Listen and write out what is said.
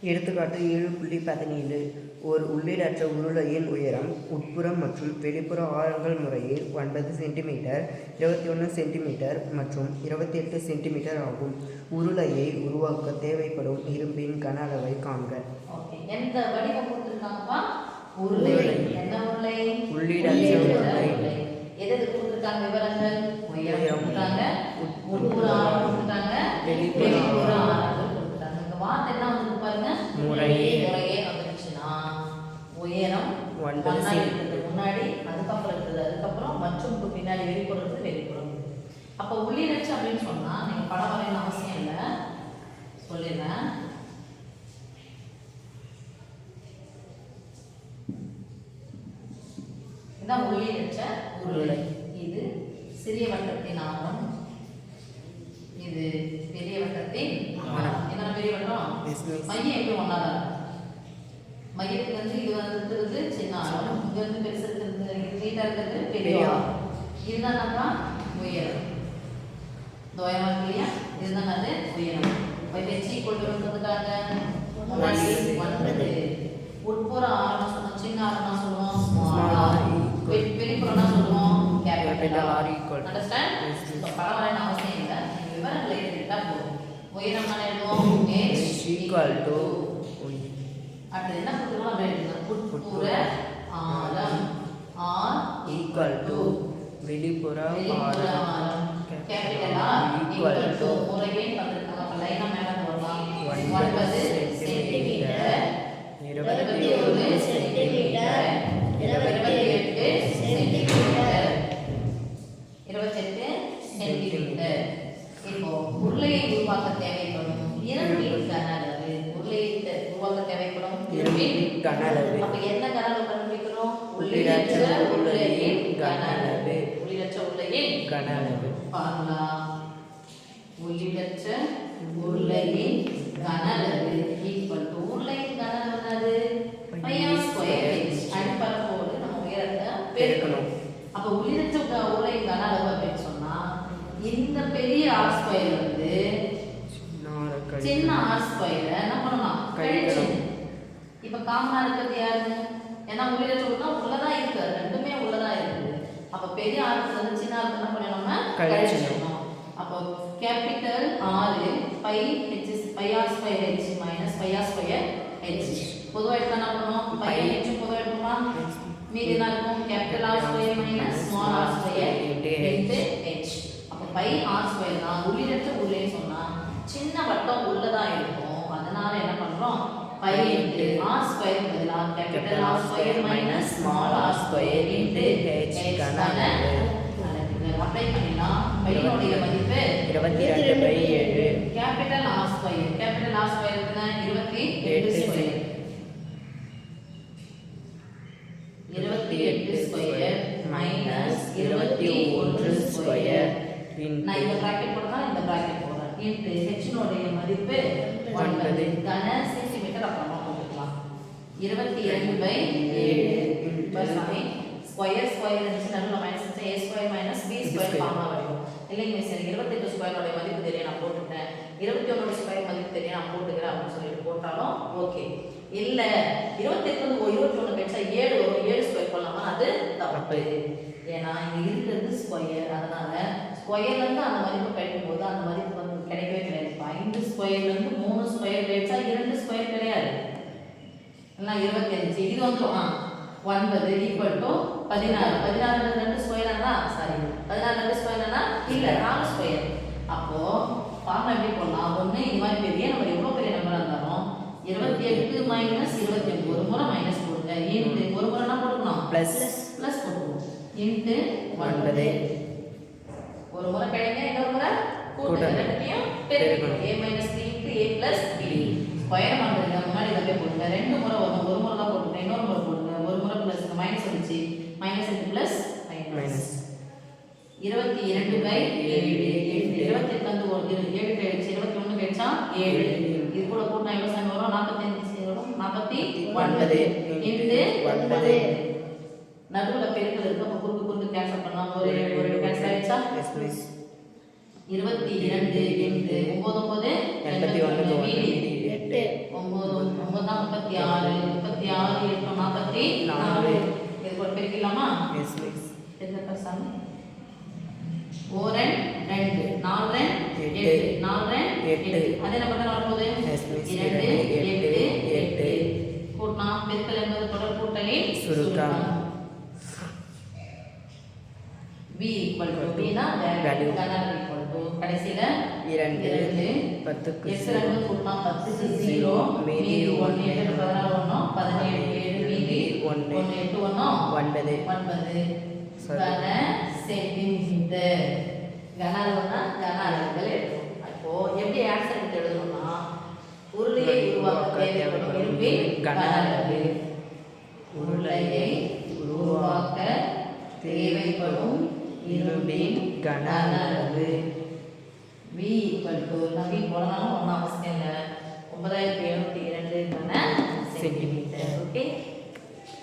எடுத்துக்காட்டு 7.17 ஒரு உள்ளீடற்ற உருளையின் உயரம் உட்புறம் மற்றும் வெளிப்புற ஆரங்கள் முறையே 9 சென்டிமீட்டர் 21 சென்டிமீட்டர் மற்றும் 28 சென்டிமீட்டர் ஆகும். உருளையை உருவாக்க தேவைப்படும் இரும்பின் கன அளவை காண்க. எந்த வடிவம் கொடுத்திருக்காங்கப்பா? உருளை. எந்த உருளை? உள்ளீடற்ற உருளை. எது கொடுத்திருக்காங்க? விவரங்கள் உயரம் கொடுத்திருக்காங்க, உட்புற ஆரம் கொடுத்திருக்காங்க, வெளிப்புற ஆரம் கொடுத்திருக்காங்க. இந்த வார்த்தை என்ன வந்து பாருங்க, முறையே வந்துச்சுன்னா உயரம் 9 முன்னாடி, அதுக்கப்புறம் இருக்குது, அதுக்கப்புறம் மற்றும் பின்னாடி வெளிப்புறது வெளிப்புறம். அப்போ உள்ளீடற்ற அப்படின்னு சொன்னா நீங்க படம் வரையணும் அவசியம் இல்லை, சொல்லிடுறேன். இதான் உள்ளீடற்ற உருளை. இது சிறிய வட்டத்தின் ஆரம், இது பெரிய வட்டத்தின் ஆரம். என்ன பெரிய வட்டம்? மையம் எப்படி ஒன்னாதான் மையத்துக்கு வந்து இது வந்து சின்ன ஆரம், இங்க வந்து பெருசு இருக்கிறது, நீட்டா இருக்கிறது பெரிய ஆரம். இதுதான் உயரம். இந்த உயரம் இல்லையா, இதுதான் அது உயரம். வெச்சி கொண்டு வந்ததுக்காக முன்னாடி 9 உட்புற ஆரம் சொன்னா சின்ன ஆரம் சொல்லுவோம் ஸ்மால் ஆர், வெளிப்புறம்னா சொல்லுவோம் கேபிட்டல் ஆர். அண்டர்ஸ்டாண்ட்? படம் வரையணும் அவசியம் இல்லை, விவரங்களை எழுதிட்டா போதும். உயரம் என்ன எழுதுவோம்? h equal to அடுத்து என்ன கொடுத்துருக்கோம் அப்படி எழுதணும். உட்புற ஆரம் r equal to வெளிப்புற ஆரம் கேபிட்டல் ஆர் equal to முறையே தந்திருக்காங்க. அப்ப லைனா மேல போடலாம். 9 சென்டிமீட்டர் 21 சென்டிமீட்டர் 28 சென்டிமீட்டர் 28 சென்டிமீட்டர். இப்போ உருளையை உருவாக்க தேவைப்படும் இரும்பின் கன அளவு. உருளையை உருவாக்க தேவைப்படும் இரும்பின் கன அளவு. அப்ப என்ன கன அளவு கண்டுபிடிக்கிறோம்? உள்ளீடற்ற உருளையின் கன அளவு. உள்ளீடற்ற உருளையின் கன அளவு ஃபார்முலா உள்ளீடற்ற உருளையின் கன அளவு ஈக்குவல் டு உருளையின் கன அளவு என்னது? πr²h. அடிப்பரப்போடு நம்ம உயரத்தை பெருக்கணும். அப்ப உள்ளீடற்ற உருளையின் கன அளவு அப்படின்னு சொன்னா இந்த பெரிய r² வந்து சின்ன r² என்ன பண்ணலாம்? கழிக்கணும். இப்ப காமனா இருக்கிறது யாரு? ஏன்னா உள்ளீடற்ற உருளை உள்ளதான் இருக்கு, ரெண்டுமே உள்ளதான் இருக்கு. அப்ப பெரிய r வந்து சின்ன r என்ன பண்ணணும்? நம்ம கழிக்கணும். அப்போ capital R πr² h minus πr² h. பொதுவா எடுத்தா என்ன பண்ணுவோம்? π h பொதுவா எடுப்போமா? மீதி என்ன இருக்கும்? Capital R² minus small r² into h. அப்ப πr² தான் உள்ளீடற்ற உருளைன்னு சொன்னா சின்ன வட்டம் உள்ளதா இருக்கும். அதனால என்ன பண்றோம்? π into r² பதிலா capital R² minus small r² into h கன அளவு. அப்ளை பண்ணினா பையோடைய மதிப்பு 22/7. கேபிட்டல் R², கேபிட்டல் R² என்ன? 28 ஸ்கொயர். 28 square minus 21 square. நான் இந்த பிராக்கெட் போடுறேன், இந்த பிராக்கெட் போடுறேன். இன்டு h னுடைய மதிப்பு 9 கன சென்டிமீட்டர் அப்புறமா போட்டுக்கலாம். 22/7 பை ஸ்கொயர் ஸ்கொயர் இருந்துச்சு, நடுவில் மைனஸ் இருந்துச்சு, a² மைனஸ் b² ஃபார்முலா வரும். இல்லைங்க மிஸ், 28 ஸ்கொயரோட மதிப்பு தெரியும் நான் போட்டுட்டேன், 21 ஸ்கொயர் மதிப்பு தெரியும் நான் போட்டுக்கிறேன் அப்படின்னு சொல்லிட்டு போட்டாலும் ஓகே. இல்ல 28 21 கிடைச்சா 7 வரும், 7 ஸ்கொயர் பண்ணலாமா? அது தப்பு. ஏன்னா இங்க இருக்கிறது ஸ்கொயர், அதனால ஸ்கொயர்ல இருந்து அந்த மதிப்பு கழிக்கும் போது அந்த மதிப்பு வந்து கிடைக்கவே கிடையாது. 5 ஸ்கொயர்ல இருந்து 3 ஸ்கொயர் கிடைச்சா 2 ஸ்கொயர் கிடையாது, எல்லாம் 25. இது வந்துடும் 9 ஈக்குவல் டு 16. 16 2 ஸ்கொயர்னா சாரி 16 2 ஸ்கொயர்னா இல்ல 4 ஸ்கொயர். அப்போ ஃபார்முலா எப்படி போடலாம்? ஒண்ணு இந்த மாதிரி பெரிய நம்பர், எவ்வளவு பெரிய நம்பரா இருந்தாலும் 28 மைனஸ் 21 ஒரு முறை மைனஸ் போடுங்க, இன்டு ஒரு முறை என்ன போடணும்? பிளஸ் போடுவோம். இன்டு 9 ஒரு முறை கழிங்க, இன்னொரு முறை கூட்டுங்க, ரெண்டையும் பெருக்கணும். a minus b into a plus b square பண்றீங்க. முன்னாடி இதை போடுங்க, ரெண்டு முறை வரும், ஒரு முறை தான் போடுங்க, இன்னொரு முறை போடுங்க, ஒரு முறை பிளஸ் மைனஸ் வந்துச்சு, மைனஸ் இன்டு பிளஸ் மைனஸ் 22/7. 28 வந்து 7 கழிச்சு 21 கழிச்சா 7. இது கூட கூட்டினா எவ்வளவு சமயம் வரும்? 45 வரும். 49 இன்டு 9. நடுவுல பெருக்கல் இருக்கு, அப்ப குறுக்கு கேன்சல் பண்ணலாம். ஒரு கேன்சல் ஆயிடுச்சா? Yes please. 22 இன்டு 9 9 81 மீதி 8 9 ஒன்றா 36, 36 8 44. இது போட்டு பிரிக்கலாமா? Yes miss. எந்த பசங்க? 4 2 4 8 4 8. அது என்ன பண்ண வரப்போகுது? Yes miss. 2 8 8. கூட்டினா பெருக்கல் என்பது தொடர் கூட்டலின் சுருக்கம். v equal to v னா வேல்யூ கன equal to கடைசில 2 10க்கு x 2 கூட்டினா 10 க்கு 0 மீதி 1 8 16 17 7 மீதி 1 8 1 9 கன சென்டிமீட்டர். கன அளவுனா கன அளவுகள் எழுதணும். அப்போ எப்படி ஆன்சர் எழுதணும்னா உருளையை உருவாக்க தேவைப்படும் இரும்பின் கன அளவு. உருளையை உருவாக்க தேவைப்படும் இரும்பின் கன அளவு. v equal to நம்பி போடணும் ஒன்றும் அவசியம் இல்லை. 9702 கன சென்டிமீட்டர்.